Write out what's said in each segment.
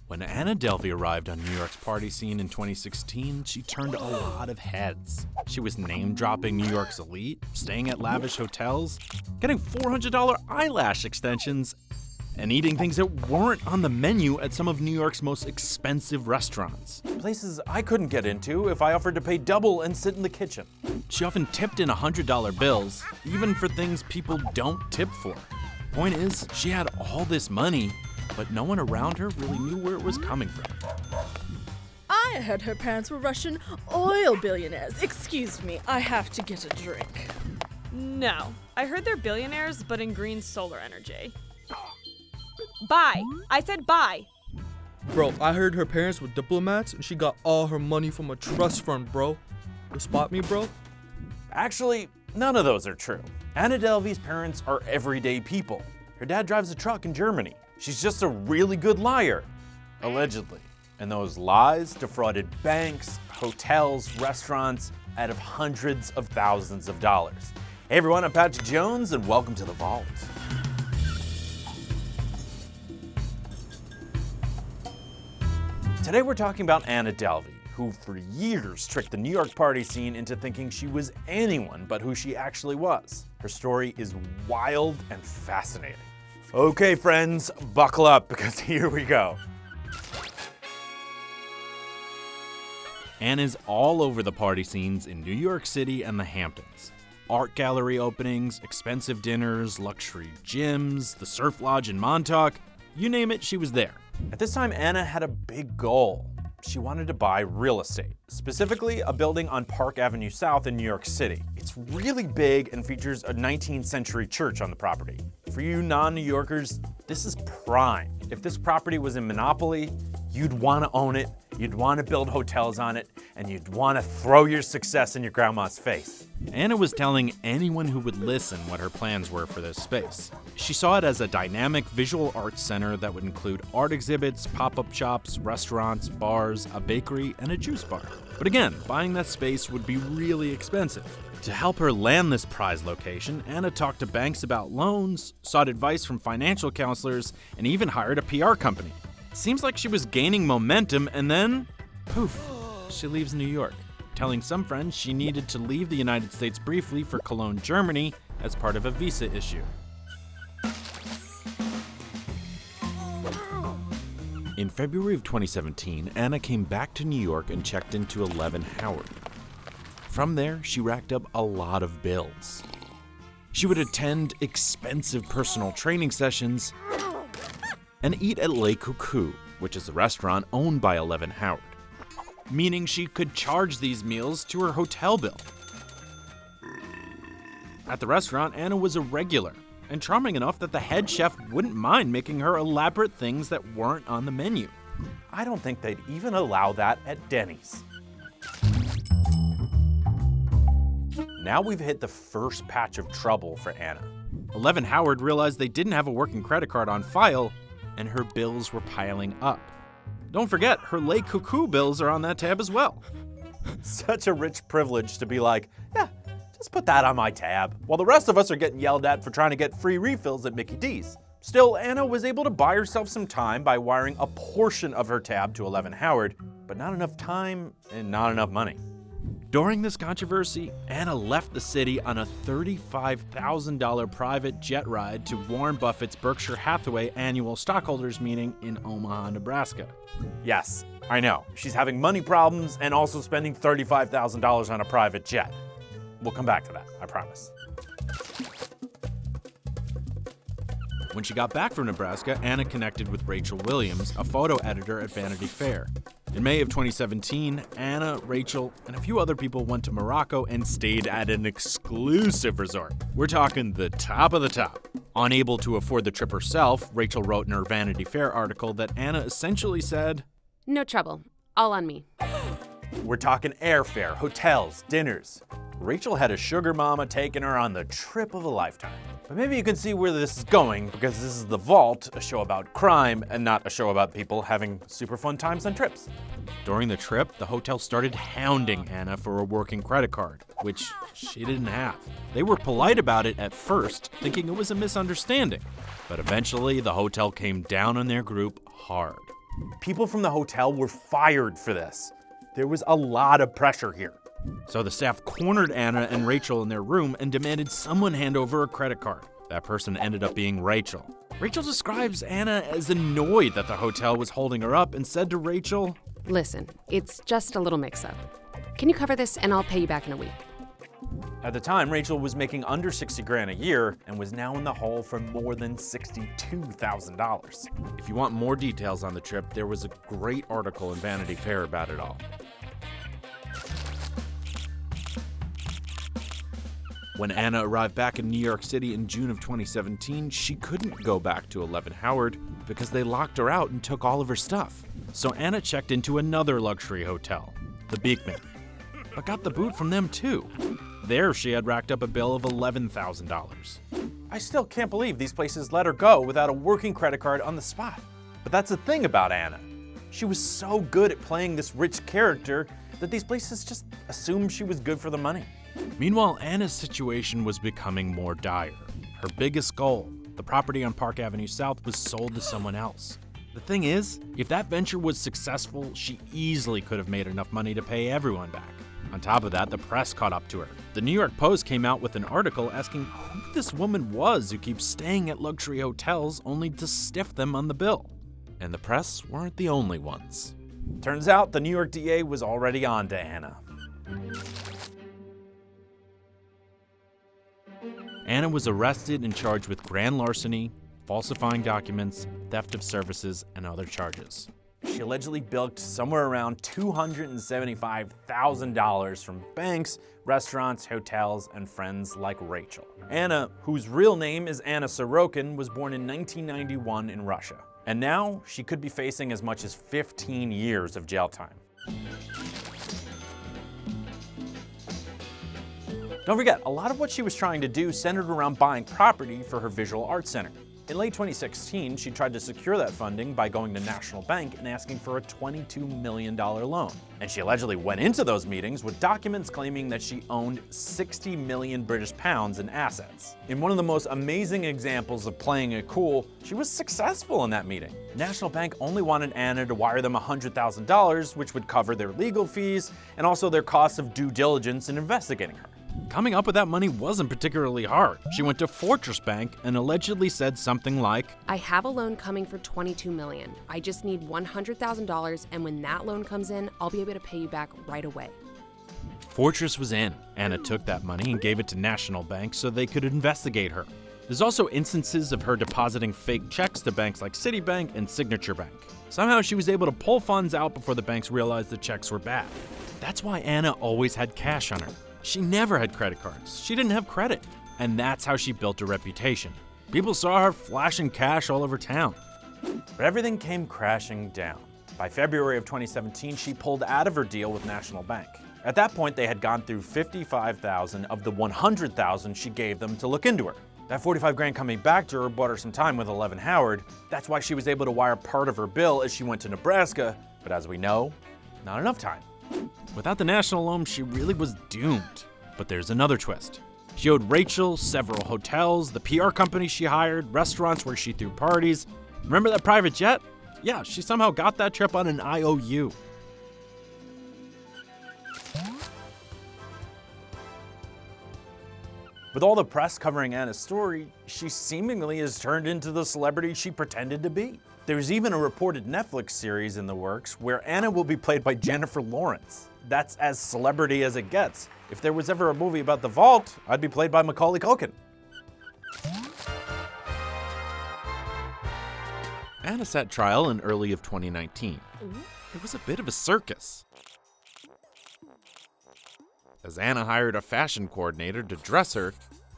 When Anna Delvey arrived on New York's party scene in 2016, she turned a lot of heads. She was name-dropping New York's elite, staying at lavish hotels, getting $400 eyelash extensions, and eating things that weren't on the menu at some of New York's most expensive restaurants. Places I couldn't get into if I offered to pay double and sit in the kitchen. She often tipped in $100 bills, even for things people don't tip for. Point is, she had all this money, but no one around her really knew where it was coming from. I heard her parents were Russian oil billionaires. Excuse me, I have to get a drink. No, I heard they're billionaires, but in green solar energy. Bye. I said bye. Bro, I heard her parents were diplomats and she got all her money from a trust fund, bro. You spot me, bro? Actually, none of those are true. Anna Delvey's parents are everyday people. Her dad drives a truck in Germany. She's just a really good liar, allegedly. And those lies defrauded banks, hotels, restaurants out of hundreds of thousands of dollars. Hey everyone, I'm Patrick Jones and welcome to The Vault. Today we're talking about Anna Delvey, who for years tricked the New York party scene into thinking she was anyone but who she actually was. Her story is wild and fascinating. Okay friends, buckle up because here we go. Anna's all over the party scenes in New York City and the Hamptons. Art gallery openings, expensive dinners, luxury gyms, the surf lodge in Montauk, you name it, she was there. At this time, Anna had a big goal. She wanted to buy real estate, specifically a building on Park Avenue South in New York City. It's really big and features a 19th century church on the property. For you non-New Yorkers, this is prime. If this property was in Monopoly, you'd want to own it, you'd want to build hotels on it, and you'd want to throw your success in your grandma's face. Anna was telling anyone who would listen what her plans were for this space. She saw it as a dynamic visual arts center that would include art exhibits, pop-up shops, restaurants, bars, a bakery, and a juice bar. But again, buying that space would be really expensive. To help her land this prize location, Anna talked to banks about loans, sought advice from financial counselors, and even hired a PR company. Seems like she was gaining momentum, and then, poof, she leaves New York, telling some friends she needed to leave the United States briefly for Cologne, Germany, as part of a visa issue. In February of 2017, Anna came back to New York and checked into 11 Howard. From there, she racked up a lot of bills. She would attend expensive personal training sessions and eat at Le Coucou, which is a restaurant owned by 11 Howard, meaning she could charge these meals to her hotel bill. At the restaurant, Anna was a regular, and charming enough that the head chef wouldn't mind making her elaborate things that weren't on the menu. I don't think they'd even allow that at Denny's. Now we've hit the first patch of trouble for Anna. 11 Howard realized they didn't have a working credit card on file, and her bills were piling up. Don't forget, her Le Coucou bills are on that tab as well. Such a rich privilege to be like, yeah, just put that on my tab, while the rest of us are getting yelled at for trying to get free refills at Mickey D's. Still, Anna was able to buy herself some time by wiring a portion of her tab to 11 Howard, but not enough time and not enough money. During this controversy, Anna left the city on a $35,000 private jet ride to Warren Buffett's Berkshire Hathaway annual stockholders meeting in Omaha, Nebraska. Yes, I know. She's having money problems and also spending $35,000 on a private jet. We'll come back to that, I promise. When she got back from Nebraska, Anna connected with Rachel Williams, a photo editor at Vanity Fair. In May of 2017, Anna, Rachel, and a few other people went to Morocco and stayed at an exclusive resort. We're talking the top of the top. Unable to afford the trip herself, Rachel wrote in her Vanity Fair article that Anna essentially said, "No trouble. All on me." We're talking airfare, hotels, dinners. Rachel had a sugar mama taking her on the trip of a lifetime. But maybe you can see where this is going because this is The Vault, a show about crime and not a show about people having super fun times on trips. During the trip, the hotel started hounding Anna for a working credit card, which she didn't have. They were polite about it at first, thinking it was a misunderstanding. But eventually, the hotel came down on their group hard. People from the hotel were fired for this. There was a lot of pressure here. So the staff cornered Anna and Rachel in their room and demanded someone hand over a credit card. That person ended up being Rachel. Rachel describes Anna as annoyed that the hotel was holding her up and said to Rachel, Listen, it's just a little mix-up. Can you cover this and I'll pay you back in a week? At the time, Rachel was making under 60 grand a year and was now in the hole for more than $62,000. If you want more details on the trip, there was a great article in Vanity Fair about it all. When Anna arrived back in New York City in June of 2017, she couldn't go back to 11 Howard because they locked her out and took all of her stuff. So Anna checked into another luxury hotel, the Beekman, but got the boot from them too. There she had racked up a bill of $11,000. I still can't believe these places let her go without a working credit card on the spot. But that's the thing about Anna. She was so good at playing this rich character that these places just assumed she was good for the money. Meanwhile, Anna's situation was becoming more dire. Her biggest goal, the property on Park Avenue South, was sold to someone else. The thing is, if that venture was successful, she easily could have made enough money to pay everyone back. On top of that, the press caught up to her. The New York Post came out with an article asking who this woman was who keeps staying at luxury hotels only to stiff them on the bill. And the press weren't the only ones. Turns out the New York DA was already on to Anna. Anna was arrested and charged with grand larceny, falsifying documents, theft of services, and other charges. She allegedly bilked somewhere around $275,000 from banks, restaurants, hotels, and friends like Rachel. Anna, whose real name is Anna Sorokin, was born in 1991 in Russia. And now she could be facing as much as 15 years of jail time. Don't forget, a lot of what she was trying to do centered around buying property for her visual arts center. In late 2016, she tried to secure that funding by going to National Bank and asking for a $22 million loan. And she allegedly went into those meetings with documents claiming that she owned 60 million British pounds in assets. In one of the most amazing examples of playing it cool, she was successful in that meeting. National Bank only wanted Anna to wire them $100,000, which would cover their legal fees and also their costs of due diligence in investigating her. Coming up with that money wasn't particularly hard. She went to Fortress Bank and allegedly said something like, I have a loan coming for $22 million. I just need $100,000, and when that loan comes in, I'll be able to pay you back right away. Fortress was in. Anna took that money and gave it to National Bank so they could investigate her. There's also instances of her depositing fake checks to banks like Citibank and Signature Bank. Somehow she was able to pull funds out before the banks realized the checks were bad. That's why Anna always had cash on her. She never had credit cards. She didn't have credit. And that's how she built a reputation. People saw her flashing cash all over town. But everything came crashing down. By February of 2017, she pulled out of her deal with National Bank. At that point, they had gone through $55,000 of the $100,000 she gave them to look into her. That 45 grand coming back to her bought her some time with 11 Howard. That's why she was able to wire part of her bill as she went to Nebraska. But as we know, not enough time. Without the national loan, she really was doomed. But there's another twist. She owed Rachel several hotels, the PR company she hired, restaurants where she threw parties. Remember that private jet? Yeah, she somehow got that trip on an IOU. With all the press covering Anna's story, she seemingly has turned into the celebrity she pretended to be. There's even a reported Netflix series in the works where Anna will be played by Jennifer Lawrence. That's as celebrity as it gets. If there was ever a movie about the vault, I'd be played by Macaulay Culkin. Anna sat trial in early of 2019. It was a bit of a circus, as Anna hired a fashion coordinator to dress her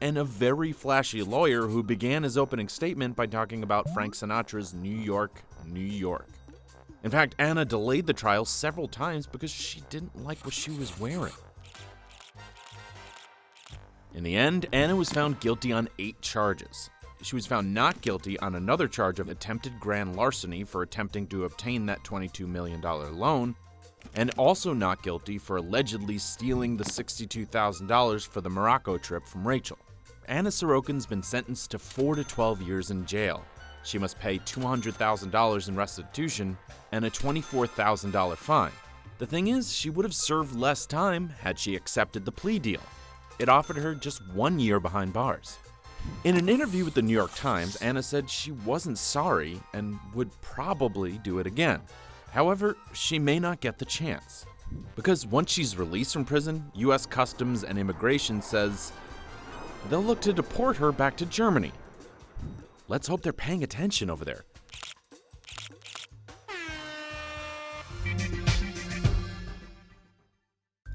and a very flashy lawyer who began his opening statement by talking about Frank Sinatra's New York, New York. In fact, Anna delayed the trial several times because she didn't like what she was wearing. In the end, Anna was found guilty on 8 charges. She was found not guilty on another charge of attempted grand larceny for attempting to obtain that $22 million loan, and also not guilty for allegedly stealing the $62,000 for the Morocco trip from Rachel. Anna Sorokin's been sentenced to 4 to 12 years in jail. She must pay $200,000 in restitution and a $24,000 fine. The thing is, she would have served less time had she accepted the plea deal. It offered her just 1 year behind bars. In an interview with the New York Times, Anna said she wasn't sorry and would probably do it again. However, she may not get the chance. Because once she's released from prison, U.S. Customs and Immigration says they'll look to deport her back to Germany. Let's hope they're paying attention over there.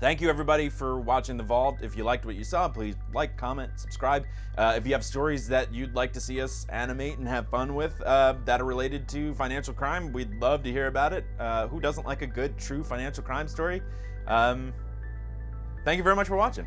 Thank you, everybody, for watching The Vault. If you liked what you saw, please like, comment, subscribe. If you have stories that you'd like to see us animate and have fun with that are related to financial crime, we'd love to hear about it. Who doesn't like a good, true financial crime story? Thank you very much for watching.